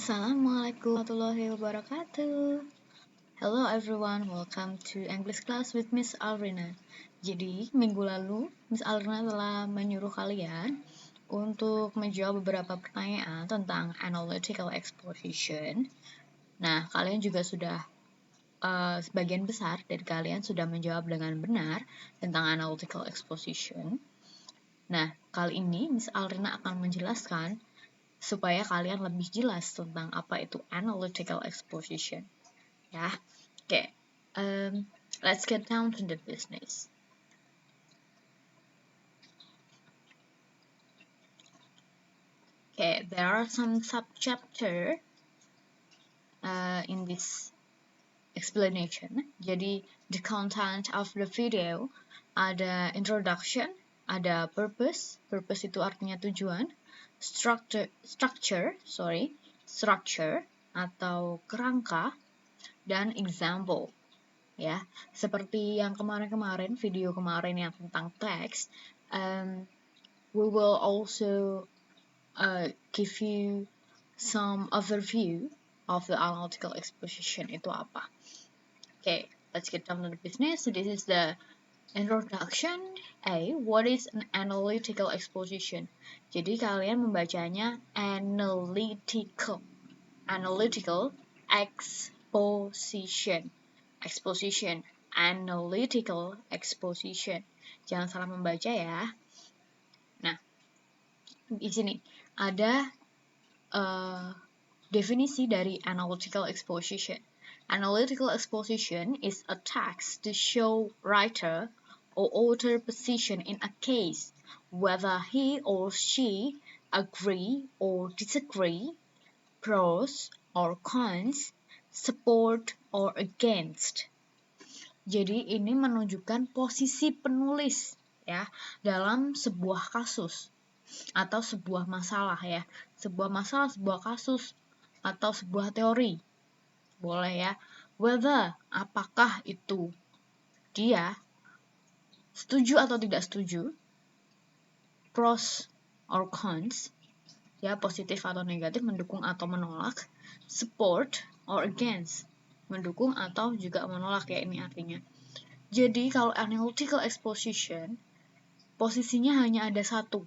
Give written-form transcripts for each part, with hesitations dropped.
Assalamualaikum warahmatullahi wabarakatuh. Hello everyone, welcome to English class with Miss Alrina. Jadi, minggu lalu Miss Alrina telah menyuruh kalian untuk menjawab beberapa pertanyaan tentang analytical exposition. Nah, kalian juga sudah sebagian besar dari kalian sudah menjawab dengan benar tentang analytical exposition. Nah, kali ini Miss Alrina akan menjelaskan supaya kalian lebih jelas tentang apa itu analytical exposition. Ya, oke. Let's get down to the business. Okay, there are some sub-chapter in this explanation. Jadi, the content of the video ada introduction, ada purpose itu artinya tujuan, structure atau kerangka, dan example. Ya, seperti yang kemarin video kemarin yang tentang teks, we will also give you some overview of the analytical exposition itu apa. Okay, let's get down to the business. So this is the introduction. What is an analytical exposition? Jadi kalian membacanya analytical exposition, analytical exposition. Jangan salah membaca ya. Nah, di sini ada definisi dari analytical exposition. Analytical exposition is a text to show writer or author position in a case, whether he or she agree or disagree, pros or cons, support or against. Jadi ini menunjukkan posisi penulis ya dalam sebuah kasus atau sebuah masalah ya. Sebuah masalah, sebuah kasus atau sebuah teori. Boleh ya. Whether, apakah itu dia setuju atau tidak setuju, pros or cons, ya positif atau negatif, mendukung atau menolak, support or against, mendukung atau juga menolak ya ini artinya. Jadi kalau analytical exposition, posisinya hanya ada satu,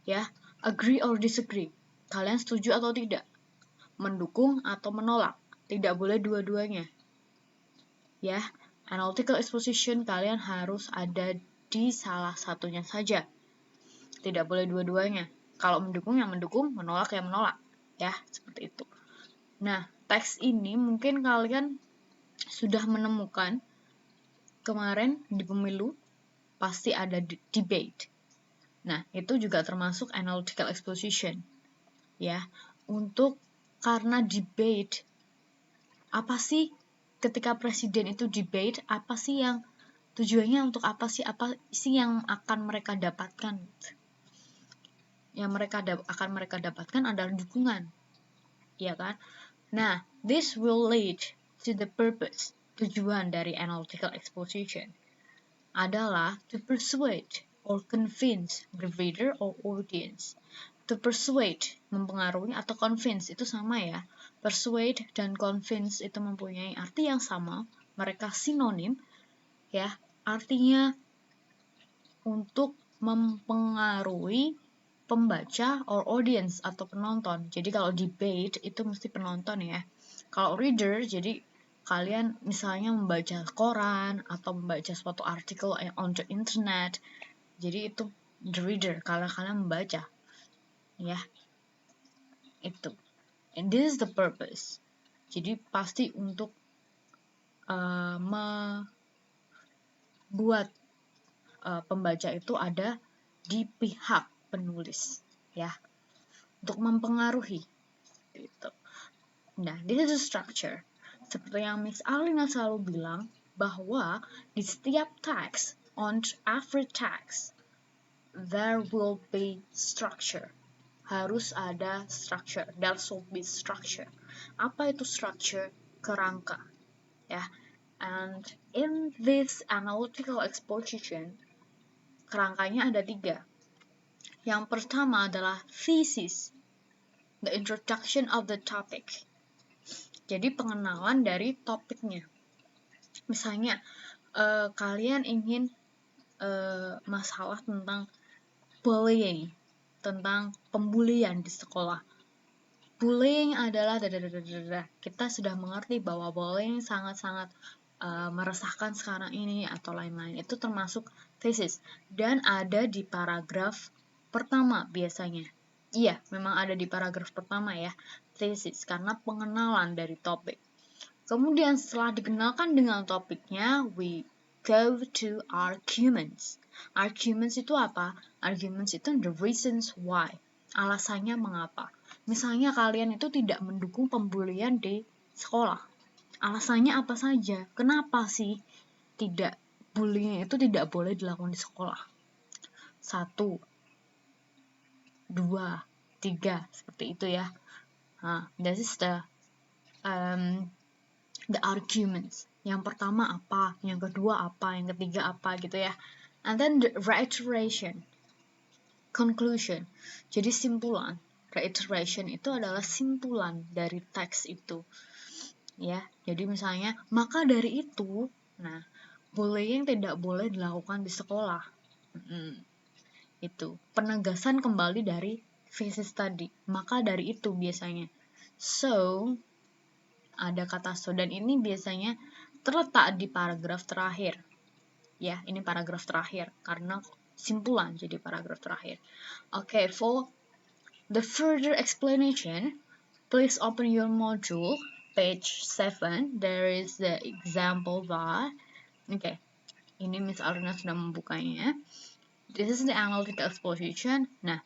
ya, agree or disagree, kalian setuju atau tidak, mendukung atau menolak, tidak boleh dua-duanya. Ya, analytical exposition kalian harus ada di salah satunya saja. Tidak boleh dua-duanya. Kalau mendukung yang mendukung, menolak yang menolak. Ya, seperti itu. Nah, teks ini mungkin kalian sudah menemukan kemarin di pemilu pasti ada debate. Nah, itu juga termasuk analytical exposition. Ya, karena debate, apa sih ketika presiden itu debate, apa sih yang tujuannya untuk apa sih yang akan mereka dapatkan? Yang akan mereka dapatkan adalah dukungan, ya kan? Nah, this will lead to the purpose. Tujuan dari analytical exposition adalah to persuade or convince the reader or audience. To persuade, mempengaruhi, atau convince, itu sama ya. Persuade dan convince itu mempunyai arti yang sama, mereka sinonim, ya. Artinya untuk mempengaruhi pembaca or audience atau penonton. Jadi kalau debate itu mesti penonton ya. Kalau reader, jadi kalian misalnya membaca koran atau membaca suatu artikel on the internet, jadi itu the reader, kalau kalian membaca ya, itu. And this is the purpose. Jadi pasti untuk membuat pembaca itu ada di pihak penulis ya, untuk mempengaruhi gitu. Nah, this is the structure. Seperti yang Miss Alina selalu bilang, bahwa di setiap teks, on every text, there will be structure. Harus ada structure. There should be structure. Apa itu structure? Kerangka. Ya. And in this analytical exposition, kerangkanya ada 3. Yang pertama adalah thesis. the introduction of the topic. Jadi pengenalan dari topiknya. Misalnya kalian ingin masalah tentang bullying, tentang pembulian di sekolah. Bullying adalah kita sudah mengerti bahwa bullying sangat-sangat meresahkan sekarang ini atau lain-lain. Itu termasuk thesis dan ada di paragraf pertama biasanya. Iya, memang ada di paragraf pertama ya, thesis, karena pengenalan dari topik. Kemudian setelah dikenalkan dengan topiknya, we go to arguments. Arguments itu apa? Arguments itu the reasons why. Alasannya mengapa. Misalnya kalian itu tidak mendukung pembulian di sekolah. Alasannya apa saja? Kenapa sih bullying itu tidak boleh dilakukan di sekolah? 1, 2, 3, seperti itu ya. This is the arguments. Yang pertama apa, yang kedua apa, yang ketiga apa gitu ya. And then the reiteration, conclusion. Jadi simpulan. Reiteration itu adalah simpulan dari teks itu. Ya, jadi misalnya, maka dari itu, nah, bullying tidak boleh dilakukan di sekolah. Itu penegasan kembali dari thesis tadi. Maka dari itu biasanya. So, ada kata so, dan ini biasanya terletak di paragraf terakhir. Ya, ini paragraf terakhir karena simpulan jadi paragraf terakhir. Okay, for the further explanation, please open your module, page 7. There is the example bar. Okay, ini Miss Aruna sudah membukanya. This is the analytical exposition. Nah,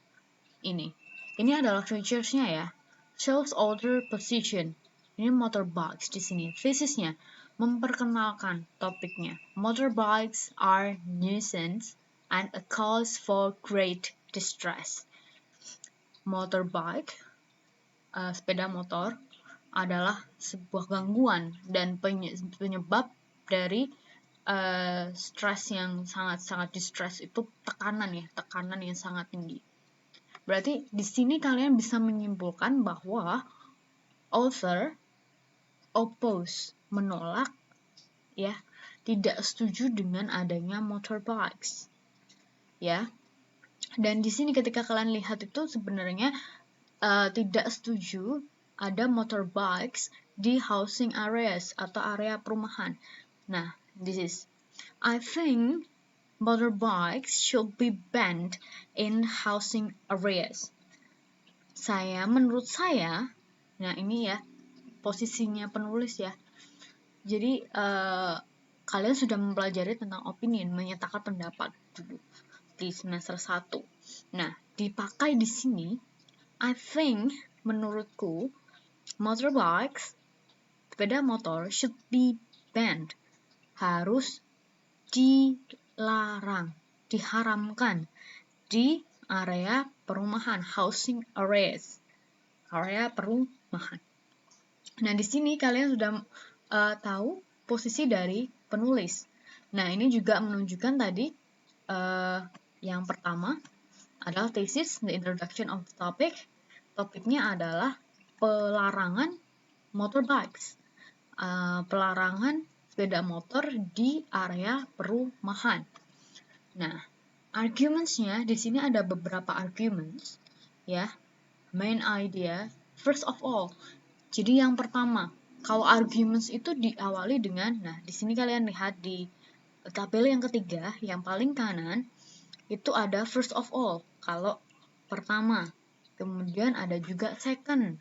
ini adalah features-nya ya. Shows order position. Ini motorbikes di sini. Thesisnya memperkenalkan topiknya. Motorbikes are nuisance and a cause for great distress. Motorbike, sepeda motor, adalah sebuah gangguan dan penyebab dari stres yang sangat-sangat distress, itu tekanan yang sangat tinggi. Berarti di sini kalian bisa menyimpulkan bahwa author oppose, menolak, ya, tidak setuju dengan adanya motorbikes, ya. Dan di sini ketika kalian lihat itu sebenarnya tidak setuju ada motorbikes di housing areas atau area perumahan. Nah, this is, I think motorbikes should be banned in housing areas. Menurut saya, nah ini ya posisinya penulis ya. Jadi kalian sudah mempelajari tentang opinion, menyatakan pendapat dulu di semester 1. Nah, dipakai di sini, I think, menurutku, motorbikes, sepeda motor, should be banned, harus dilarang, diharamkan di area perumahan, housing areas, area perumahan. Nah, di sini kalian sudah tahu posisi dari penulis. Nah, ini juga menunjukkan tadi yang pertama adalah thesis, the introduction of the topic. Topiknya adalah pelarangan motorbikes, pelarangan sepeda motor di area perumahan. Nah, arguments-nya di sini ada beberapa arguments, ya. Main idea, first of all. Jadi yang pertama, kalau arguments itu diawali dengan, nah di sini kalian lihat di tabel yang ketiga, yang paling kanan, itu ada first of all, kalau pertama. Kemudian ada juga second,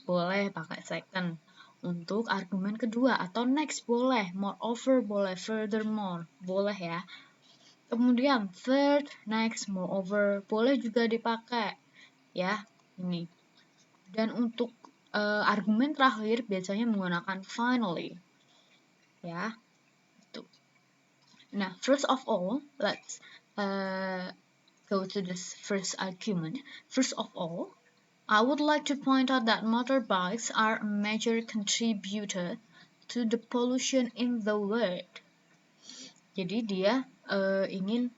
boleh pakai second. Untuk argumen kedua, atau next boleh, moreover boleh, furthermore boleh ya. Kemudian third, next, moreover boleh juga dipakai ya, ini. Dan untuk argumen terakhir biasanya menggunakan finally ya. Itu. Nah, first of all, let's go to this first argument. First of all, I would like to point out that motorbikes are a major contributor to the pollution in the world. Jadi dia ingin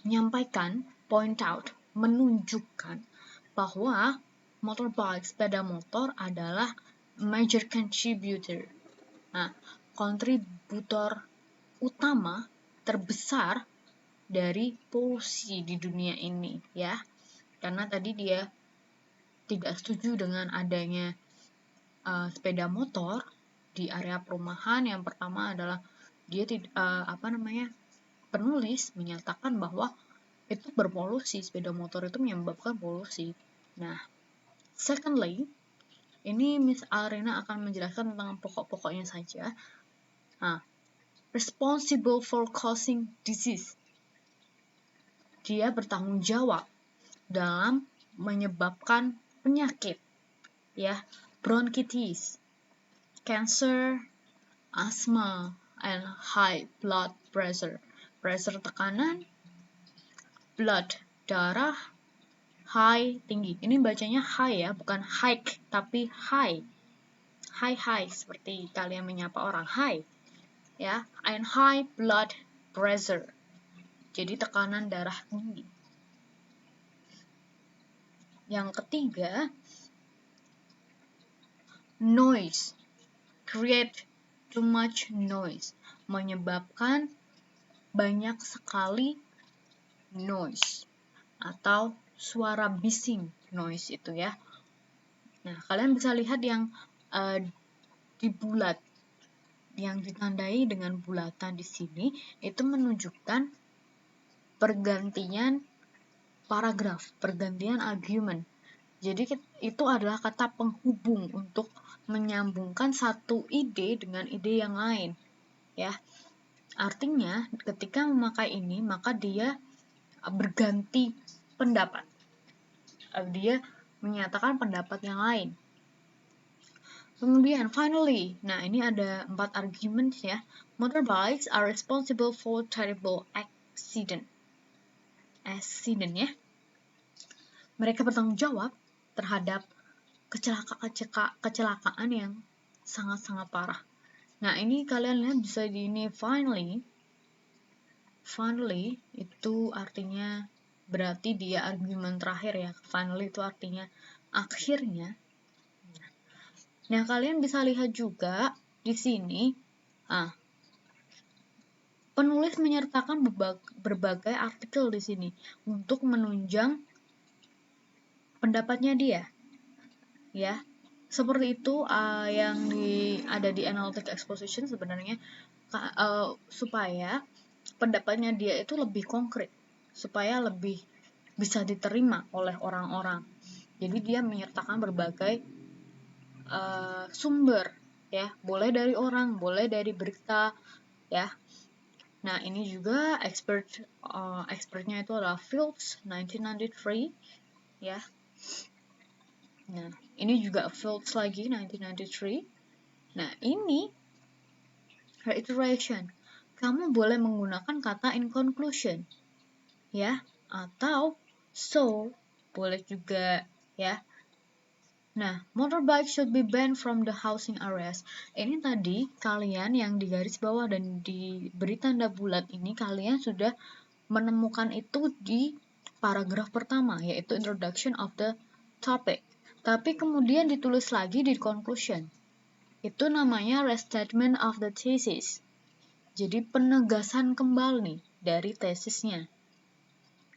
menyampaikan, point out, menunjukkan bahwa motorbike, sepeda motor adalah major contributor. Nah, kontributor utama terbesar dari polusi di dunia ini ya. Karena tadi dia tidak setuju dengan adanya sepeda motor di area perumahan. Yang pertama adalah dia penulis menyatakan bahwa itu berpolusi, sepeda motor itu menyebabkan polusi. Nah, secondly, ini Miss Arena akan menjelaskan tentang pokok-pokoknya saja. Nah, responsible for causing disease. Dia bertanggung jawab dalam menyebabkan penyakit, ya, bronkitis, cancer, asthma, and high blood pressure. Pressure tekanan, blood darah, high tinggi. Ini bacanya high ya, bukan hike tapi high. High seperti kalian menyapa orang high. Ya, and high blood pressure. Jadi tekanan darah tinggi. Yang ketiga, noise. Create too much noise. Menyebabkan banyak sekali noise atau suara bising, noise itu ya. Nah, kalian bisa lihat yang di bulat, yang ditandai dengan bulatan di sini itu menunjukkan pergantian paragraf, pergantian argumen. Jadi itu adalah kata penghubung untuk menyambungkan satu ide dengan ide yang lain, ya. Artinya ketika memakai ini maka dia berganti pendapat. Dia menyatakan pendapat yang lain. Kemudian finally, nah ini ada 4 argument ya. Motorbikes are responsible for terrible accident ya. Mereka bertanggung jawab terhadap kecelakaan yang sangat-sangat parah. Nah, ini kalian lihat bisa di ini finally itu artinya berarti dia argumen terakhir ya. Finally itu artinya akhirnya. Nah, kalian bisa lihat juga di sini penulis menyertakan berbagai artikel di sini untuk menunjang pendapatnya dia. Ya, seperti itu yang ada di analytic exposition sebenarnya supaya pendapatnya dia itu lebih konkret, supaya lebih bisa diterima oleh orang-orang. Jadi dia menyertakan berbagai sumber, ya, boleh dari orang, boleh dari berita, ya. Nah, ini juga expertnya itu adalah Fields 1993, ya. Nah, ini juga Fields lagi 1993. Nah, ini reiteration. Kamu boleh menggunakan kata in conclusion, ya, atau so boleh juga, ya. Nah, motorbike should be banned from the housing areas. Ini tadi kalian yang di garis bawah dan diberi tanda bulat ini kalian sudah menemukan itu di paragraf pertama, yaitu introduction of the topic. Tapi kemudian ditulis lagi di conclusion. Itu namanya restatement of the thesis. Jadi penegasan kembali dari tesisnya.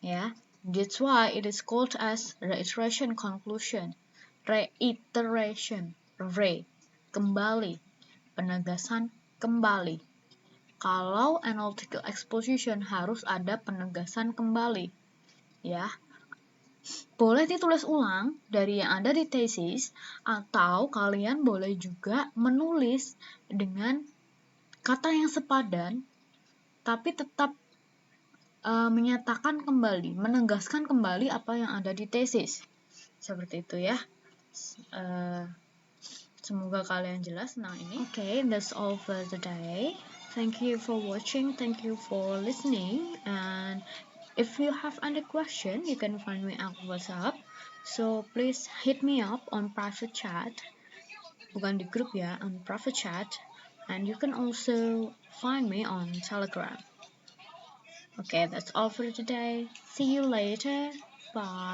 Ya, that's why it is called as reiteration conclusion. Reiteration, kembali, penegasan kembali. Kalau analytical exposition harus ada penegasan kembali, ya. Boleh ditulis ulang dari yang ada di tesis, atau kalian boleh juga menulis dengan kata yang sepadan, tapi tetap menyatakan kembali, menegaskan kembali apa yang ada di tesis. Seperti itu ya. Semoga kalian jelas tentang ini. Okay, that's all for today. Thank you for watching. Thank you for listening. And if you have any question, you can find me at WhatsApp. So please hit me up on private chat. Bukan di grup ya, on private chat. And you can also find me on Telegram. Okay, that's all for today. See you later. Bye.